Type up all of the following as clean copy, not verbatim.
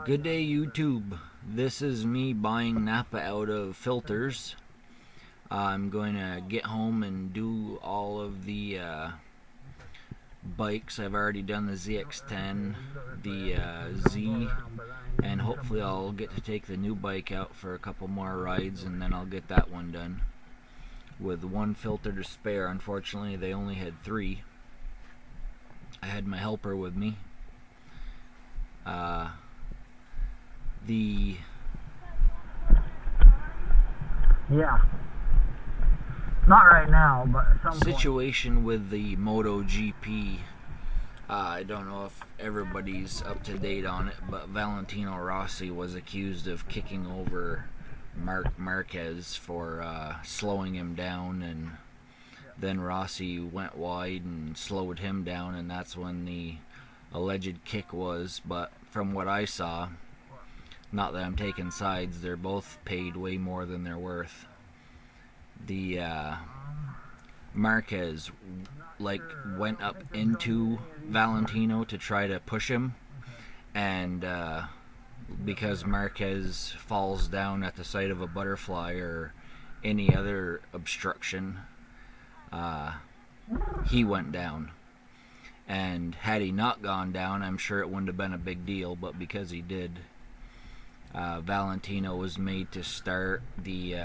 Good day, YouTube. This is me buying Napa out of filters. I'm going to get home and do all of the bikes. I've already done the ZX10, the Z, and hopefully I'll get to take the new bike out for a couple more rides, and then I'll get that one done. With one filter to spare, unfortunately they only had 3. I had my helper with me. The not right now, but at some situation with the MotoGP, I don't know if everybody's up to date on it, but Valentino Rossi was accused of kicking over Marc Marquez for slowing him down, and then Rossi went wide and slowed him down, and that's when the alleged kick was. But from what I saw, not that I'm taking sides, they're both paid way more than they're worth. The Marquez went up into Valentino to try to push him, and because Marquez falls down at the sight of a butterfly or any other obstruction, he went down. And had he not gone down, I'm sure it wouldn't have been a big deal, but because he did, Valentino was made to start the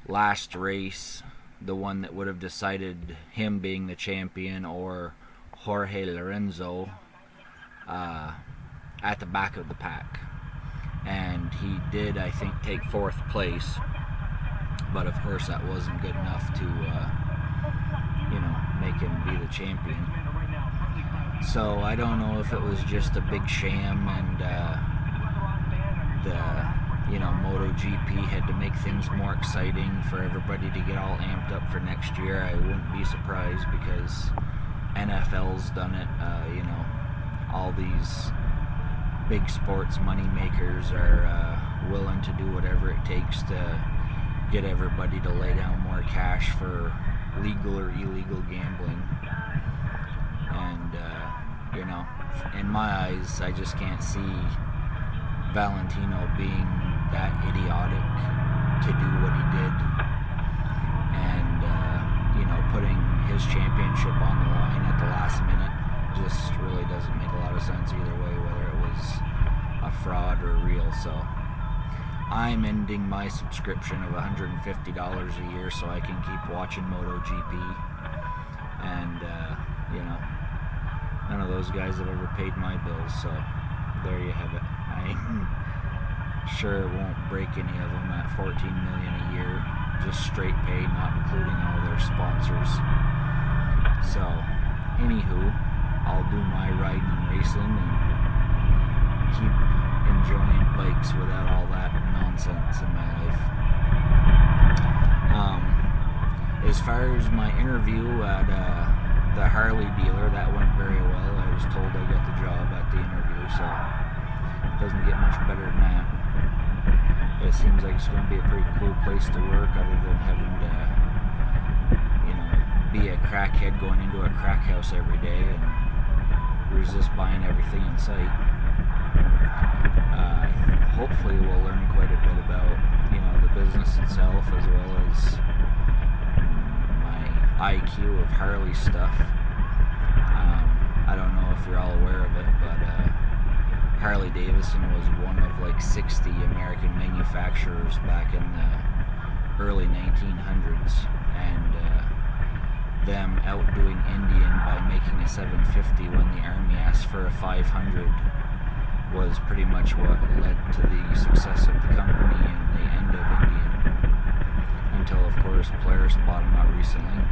last race, the one that would have decided him being the champion or Jorge Lorenzo, at the back of the pack. And he did, I think, take 4th place, but of course that wasn't good enough to make him be the champion. So I don't know if it was just a big sham, and the MotoGP had to make things more exciting for everybody to get all amped up for next year. I wouldn't be surprised, because NFL's done it. All these big sports money makers are willing to do whatever it takes to get everybody to lay down more cash for legal or illegal gambling. And in my eyes, I just can't see Valentino being that idiotic to do what he did, and putting his championship on the line at the last minute just really doesn't make a lot of sense either way, whether it was a fraud or real. So I'm ending my subscription of $150 a year so I can keep watching MotoGP, and none of those guys have ever paid my bills, so there you have it. I'm sure it won't break any of them at $14 million a year, just straight pay, not including all their sponsors. So, anywho, I'll do my riding and racing and keep enjoying bikes without all that nonsense in my life. As far as my interview at the Harley dealer, that went very well. I was told I got the job at the interview, so it doesn't get much better than that. It seems like it's going to be a pretty cool place to work, other than having to, be a crackhead going into a crack house every day and resist buying everything in sight. Hopefully we'll learn quite a bit about, the business itself, as well as my IQ of Harley stuff. I don't know if you're all aware of it, but Harley Davidson was one of 60 American manufacturers back in the early 1900s, and them outdoing Indian by making a 750 when the Army asked for a 500 was pretty much what led to the success of the company and the end of Indian, until of course Polaris bought them out recently.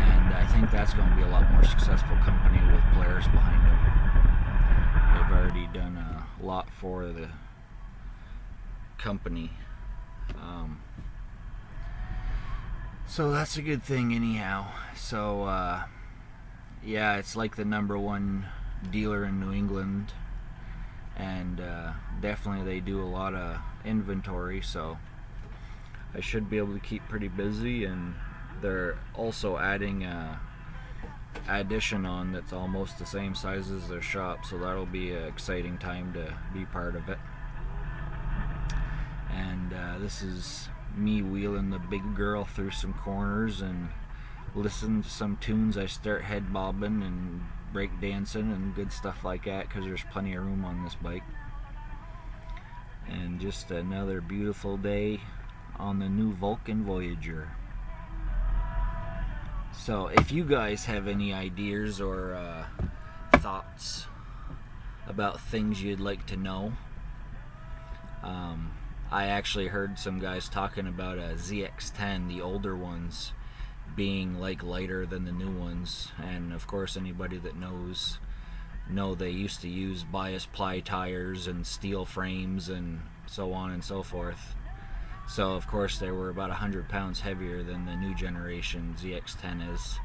And I think that's going to be a lot more successful company with Polaris behind them. They've already done a lot for the company. So that's a good thing anyhow. So it's like the #1 dealer in New England, and definitely they do a lot of inventory, so I should be able to keep pretty busy. And they're also adding addition on that's almost the same size as their shop, so that'll be an exciting time to be part of it. And this is me wheeling the big girl through some corners and listening to some tunes. I start head bobbing and break dancing and good stuff like that, because there's plenty of room on this bike. And just another beautiful day on the new Vulcan Voyager. So if you guys have any ideas or thoughts about things you'd like to know, I actually heard some guys talking about a ZX10, the older ones, being like lighter than the new ones. And of course, anybody that knows know they used to use bias ply tires and steel frames and so on and so forth. So of course they were about 100 pounds heavier than the new generation ZX10 is,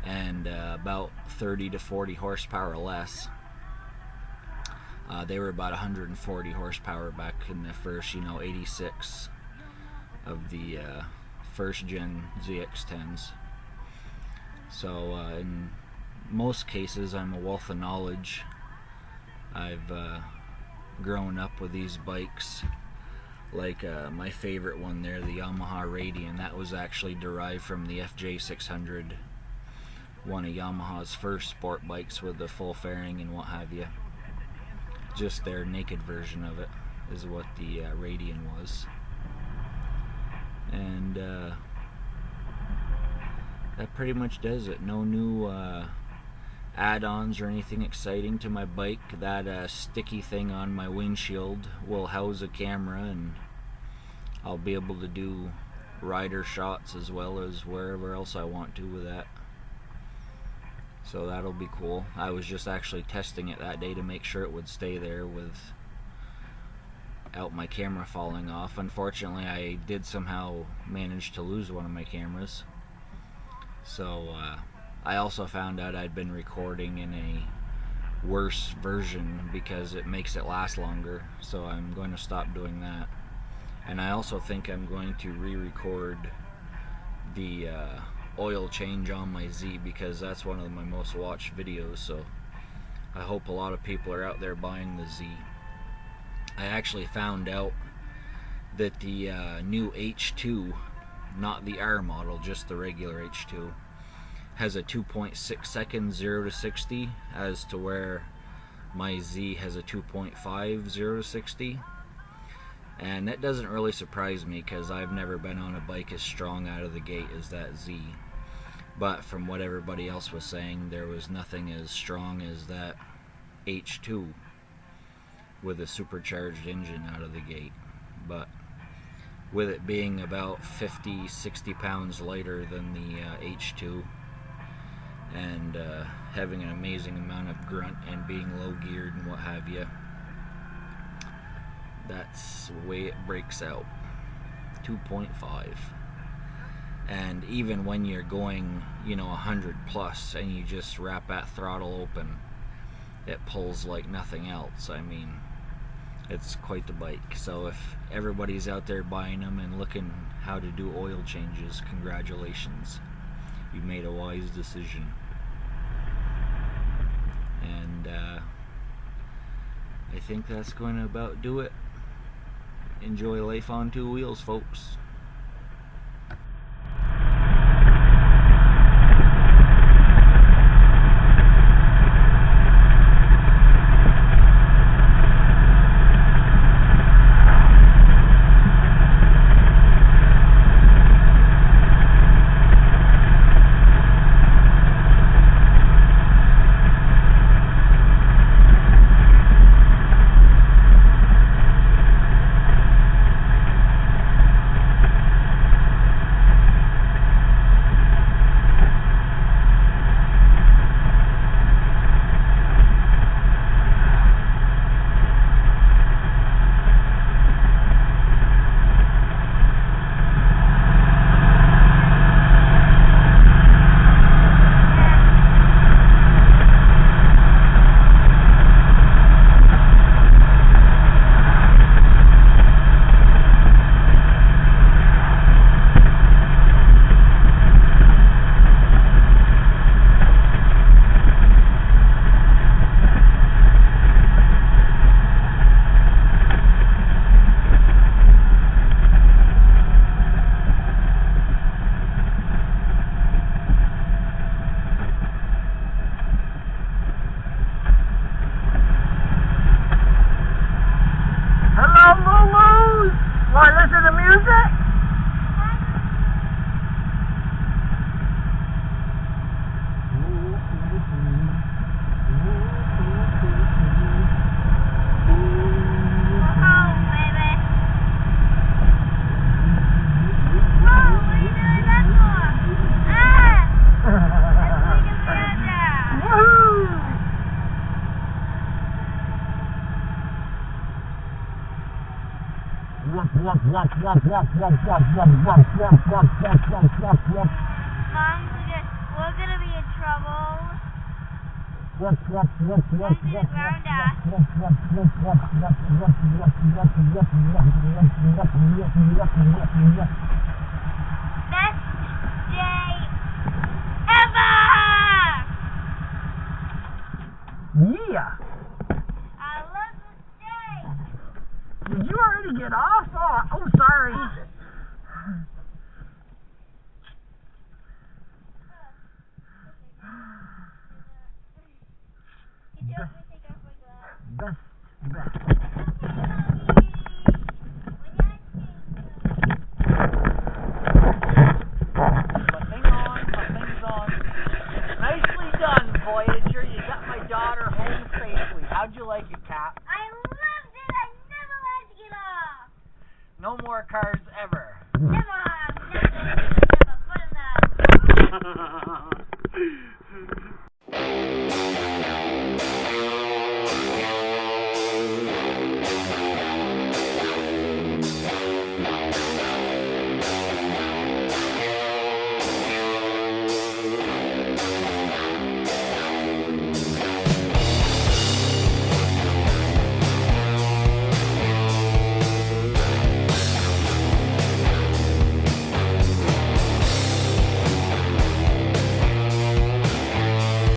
and about 30 to 40 horsepower less. They were about 140 horsepower back in the first, 86 of the first gen ZX10s. So in most cases, I'm a wealth of knowledge. I've grown up with these bikes. Like my favorite one there, the Yamaha Radian, that was actually derived from the FJ600, one of Yamaha's first sport bikes with the full fairing and what have you. Just their naked version of it is what the Radian was. And that pretty much does it. No new add-ons or anything exciting to my bike. That sticky thing on my windshield will house a camera, and I'll be able to do rider shots as well as wherever else I want to with that. So that'll be cool. I was just actually testing it that day to make sure it would stay there without my camera falling off. Unfortunately, I did somehow manage to lose one of my cameras. So I also found out I'd been recording in a worse version because it makes it last longer. So I'm going to stop doing that. And I also think I'm going to re-record the oil change on my Z, because that's one of my most watched videos. So I hope a lot of people are out there buying the Z. I actually found out that the new H2, not the R model, just the regular H2, has a 2.6 second 0 to 60, as to where my Z has a 2.5 0 to 60. And that doesn't really surprise me, because I've never been on a bike as strong out of the gate as that Z. But from what everybody else was saying, there was nothing as strong as that H2 with a supercharged engine out of the gate. But with it being about 50-60 pounds lighter than the H2, and having an amazing amount of grunt and being low geared and what have you, that's the way it breaks out. 2.5. And even when you're going 100 plus and you just wrap that throttle open, it pulls like nothing else. I mean, it's quite the bike. So if everybody's out there buying them and looking how to do oil changes, congratulations, you made a wise decision. And I think that's going to about do it. Enjoy life on two wheels, folks. use it? We're gonna be in trouble. Best day ever! Yeah. I love this day. Did you already get off? Oh, sorry. You don't have to take off my gloves. Best. My thing's on. Nicely done, Voyager. You got my daughter home safely. How'd you like it, Cap? I loved it. I never wanted to get off. No more cars ever. Never.